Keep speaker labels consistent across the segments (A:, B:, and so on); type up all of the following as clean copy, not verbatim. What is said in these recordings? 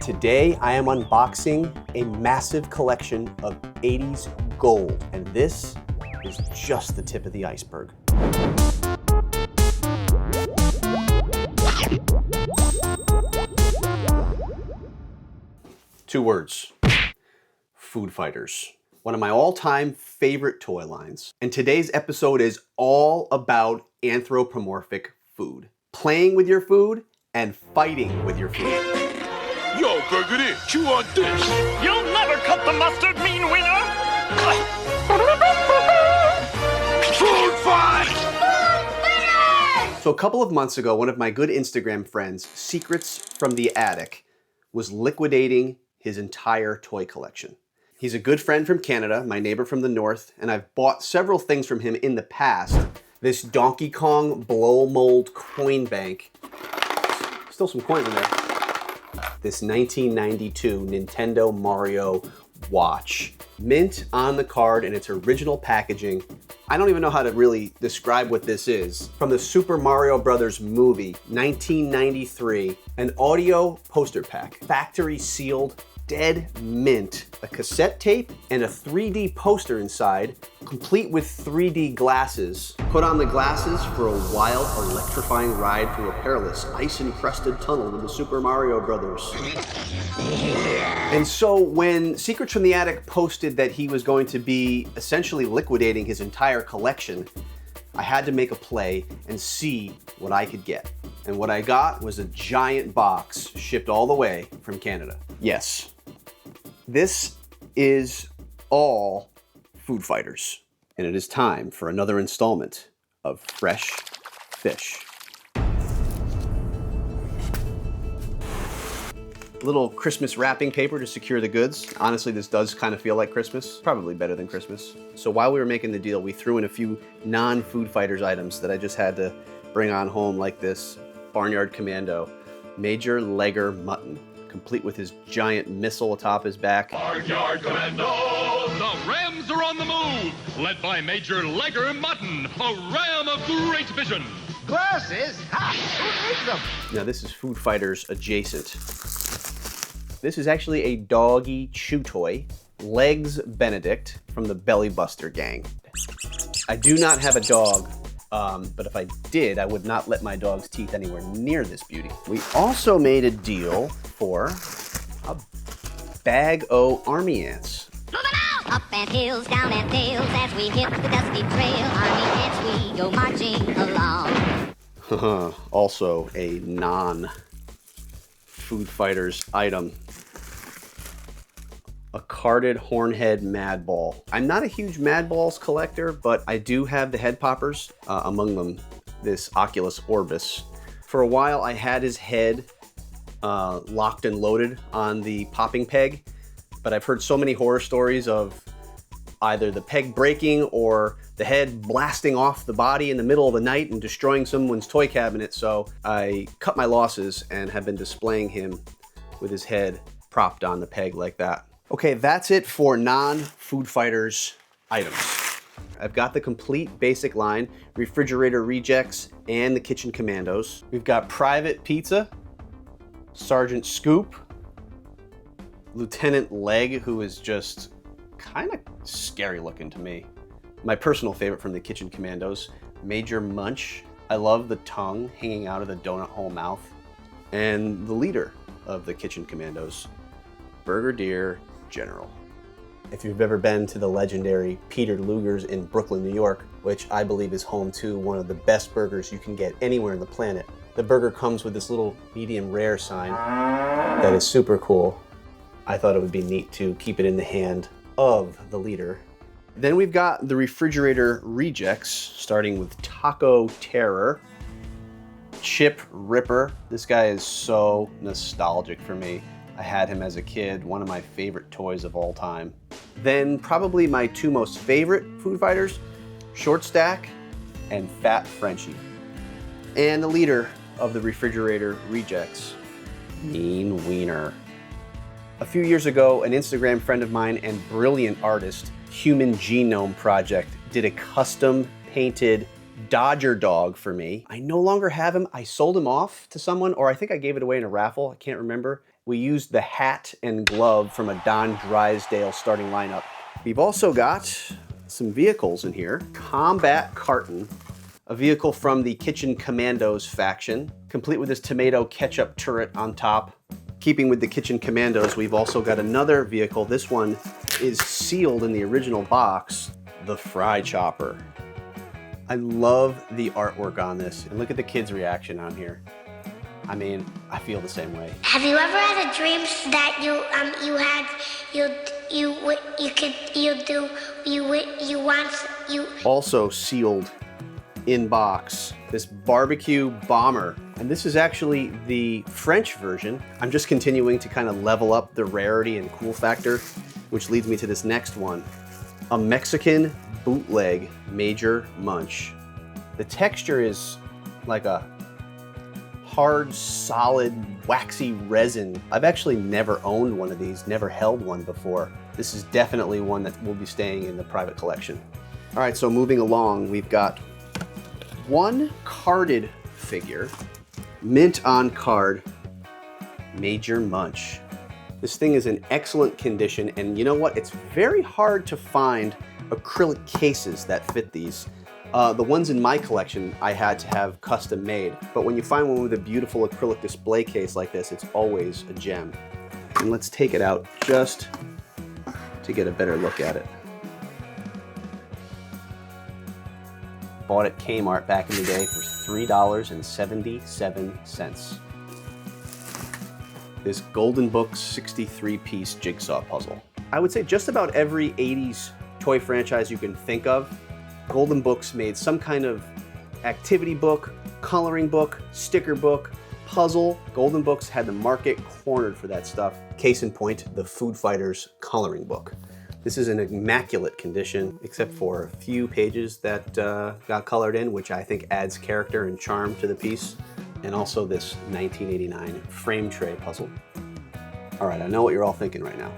A: Today I am unboxing a massive collection of 80s gold, and this is just the tip of the iceberg. Two words: food fighters. One of my all-time favorite toy lines. And today's episode is all about anthropomorphic food. Playing with your food and fighting with your food.
B: Yo, Burgundy, chew on this.
C: You'll never cut the mustard, mean winner!
B: Food fight!
A: So a couple of months ago, one of my good Instagram friends, Secrets from the Attic, was liquidating his entire toy collection. He's a good friend from Canada, my neighbor from the north, and I've bought several things from him in the past. This Donkey Kong blow mold coin bank. Still some coins in there. This 1992 Nintendo Mario watch. Mint on the card in its original packaging. I don't even know how to really describe what this is. From the Super Mario Brothers movie, 1993, an audio poster pack, factory sealed, dead mint, a cassette tape, and a 3D poster inside, complete with 3D glasses. Put on the glasses for a wild, electrifying ride through a perilous, ice-encrusted tunnel with the Super Mario Brothers. And so when Secrets from the Attic posted that he was going to be essentially liquidating his entire collection, I had to make a play and see what I could get. And what I got was a giant box shipped all the way from Canada. Yes, this is all food fighters. And it is time for another installment of Fresh Fish. Little Christmas wrapping paper to secure the goods. Honestly, this does kind of feel like Christmas. Probably better than Christmas. So while we were making the deal, we threw in a few non-food fighters items that I just had to bring on home, like this Barnyard Commando Major Legger Mutton, complete with his giant missile atop his back.
B: Barnyard Commando!
D: The Rams are on the move, led by Major Legger Mutton, a ram of great vision.
E: Glasses? Ha! Who needs them?
A: Now this is food fighters adjacent. This is actually a doggy chew toy, Legs Benedict from the Belly Buster gang. I do not have a dog, but if I did, I would not let my dog's teeth anywhere near this beauty. We also made a deal for a bag o' army ants.
F: Moving out! Up and hills, down and dales, as we hit the dusty trail, army ants we go marching along.
A: Also a non-food fighters item. A carded Hornhead Mad Ball. I'm not a huge Mad Balls collector, but I do have the head poppers, among them this Oculus Orbis. For a while, I had his head locked and loaded on the popping peg, but I've heard so many horror stories of either the peg breaking or the head blasting off the body in the middle of the night and destroying someone's toy cabinet, so I cut my losses and have been displaying him with his head propped on the peg like that. Okay, that's it for non-food fighters items. I've got the complete basic line, refrigerator rejects, and the kitchen commandos. We've got Private Pizza, Sergeant Scoop, Lieutenant Leg, who is just kind of scary looking to me. My personal favorite from the kitchen commandos, Major Munch. I love the tongue hanging out of the donut hole mouth. And the leader of the kitchen commandos, Brigadier General. If you've ever been to the legendary Peter Luger's in Brooklyn, New York, which I believe is home to one of the best burgers you can get anywhere on the planet, the burger comes with this little medium rare sign that is super cool. I thought it would be neat to keep it in the hand of the leader. Then we've got the refrigerator rejects, starting with Taco Terror, Chip Ripper. This guy is so nostalgic for me. I had him as a kid, one of my favorite toys of all time. Then probably my two most favorite food fighters, Short Stack and Fat Frenchie. And the leader of the refrigerator rejects, Mean Wiener. A few years ago, an Instagram friend of mine and brilliant artist, Human Genome Project, did a custom painted Dodger dog for me. I no longer have him. I sold him off to someone, or I think I gave it away in a raffle. I can't remember. we used the hat and glove from a Don Drysdale starting lineup. We've also got some vehicles in here. Combat Carton, a vehicle from the Kitchen Commandos faction, complete with this tomato ketchup turret on top. Keeping with the Kitchen Commandos, we've also got another vehicle. This one is sealed in the original box, the Fry Chopper. I love the artwork on this, and look at the kids' reaction on here. I mean, I feel the same way.
G: Have you ever had a dream that
A: Also sealed in box, this barbecue bomber. And this is actually the French version. I'm just continuing to kind of level up the rarity and cool factor, which leads me to this next one. A Mexican bootleg Major Munch. The texture is like a hard, solid, waxy resin. I've actually never owned one of these, never held one before. This is definitely one that will be staying in the private collection. All right, so moving along, we've got one carded figure, mint on card, Major Munch. This thing is in excellent condition, and you know what? It's very hard to find acrylic cases that fit these. The ones in my collection I had to have custom made, but when you find one with a beautiful acrylic display case like this, it's always a gem. And let's take it out just to get a better look at it. Bought at Kmart back in the day for $3.77. This Golden Book 63-piece jigsaw puzzle. I would say just about every 80s toy franchise you can think of, Golden Books made some kind of activity book, coloring book, sticker book, puzzle. Golden Books had the market cornered for that stuff. Case in point, the Food Fighters coloring book. This is in immaculate condition, except for a few pages that got colored in, which I think adds character and charm to the piece. And also this 1989 frame tray puzzle. All right, I know what you're all thinking right now.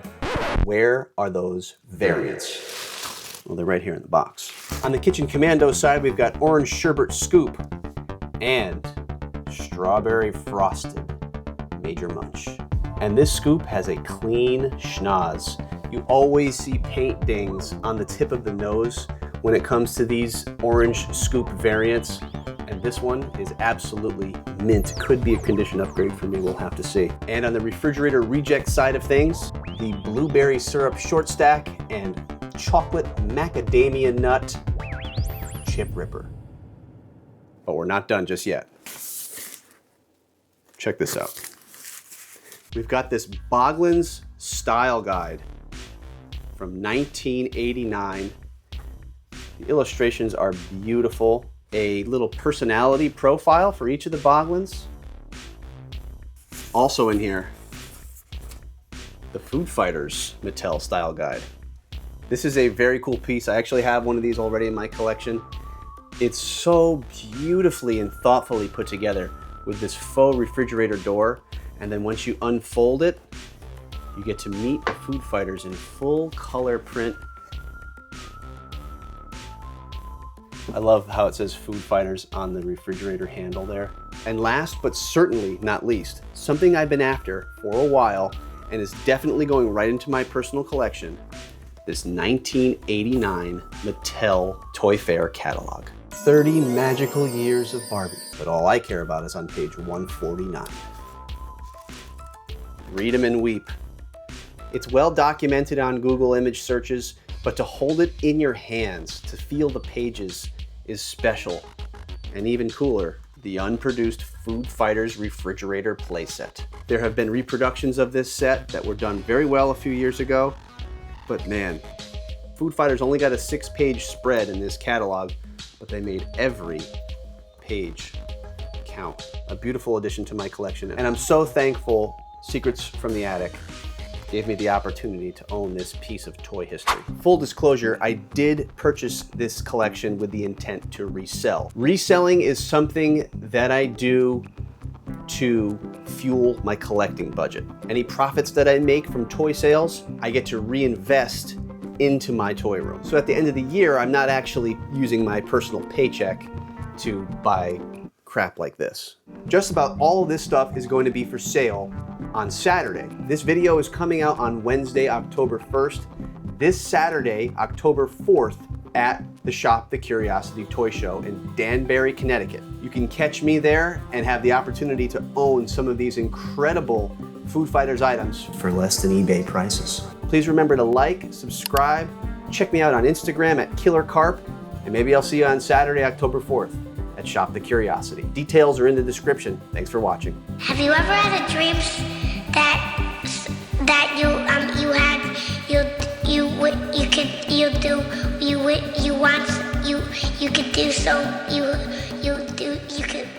A: Where are those variants? Well, they're right here in the box. On the Kitchen Commando side, we've got Orange Sherbet Scoop and Strawberry Frosted Major Munch. And this scoop has a clean schnoz. You always see paint dings on the tip of the nose when it comes to these orange scoop variants. And this one is absolutely mint. Could be a condition upgrade for me, we'll have to see. And on the refrigerator reject side of things, the blueberry syrup short stack and chocolate macadamia nut chip ripper. But we're not done just yet. Check this out. We've got this Boglins style guide from 1989. The illustrations are beautiful. A little personality profile for each of the Boglins. Also in here, the Food Fighters Mattel style guide. This is a very cool piece. I actually have one of these already in my collection. It's so beautifully and thoughtfully put together with this faux refrigerator door. And then once you unfold it, you get to meet the Food Fighters in full color print. I love how it says Food Fighters on the refrigerator handle there. And last but certainly not least, something I've been after for a while and is definitely going right into my personal collection, this 1989 Mattel Toy Fair catalog. 30 magical years of Barbie, but all I care about is on page 149. Read them and weep. It's well documented on Google image searches, but to hold it in your hands, to feel the pages is special. And even cooler, the unproduced Food Fighters refrigerator playset. There have been reproductions of this set that were done very well a few years ago, but man, Food Fighters only got a 6-page spread in this catalog, but they made every page count. A beautiful addition to my collection, and I'm so thankful Secrets from the Attic gave me the opportunity to own this piece of toy history. Full disclosure, I did purchase this collection with the intent to resell. Reselling is something that I do to fuel my collecting budget. Any profits that I make from toy sales, I get to reinvest into my toy room. So at the end of the year, I'm not actually using my personal paycheck to buy crap like this. Just about all of this stuff is going to be for sale on Saturday. This video is coming out on Wednesday, October 1st. This Saturday, October 4th, at the Shop the Curiosity Toy Show in Danbury, Connecticut. You can catch me there and have the opportunity to own some of these incredible Food Fighters items for less than eBay prices. Please remember to like, subscribe, check me out on Instagram at Killer Carp, and maybe I'll see you on Saturday, October 4th at Shop the Curiosity. Details are in the description. Thanks for watching.
G: Have you ever had a dream that you could do so you could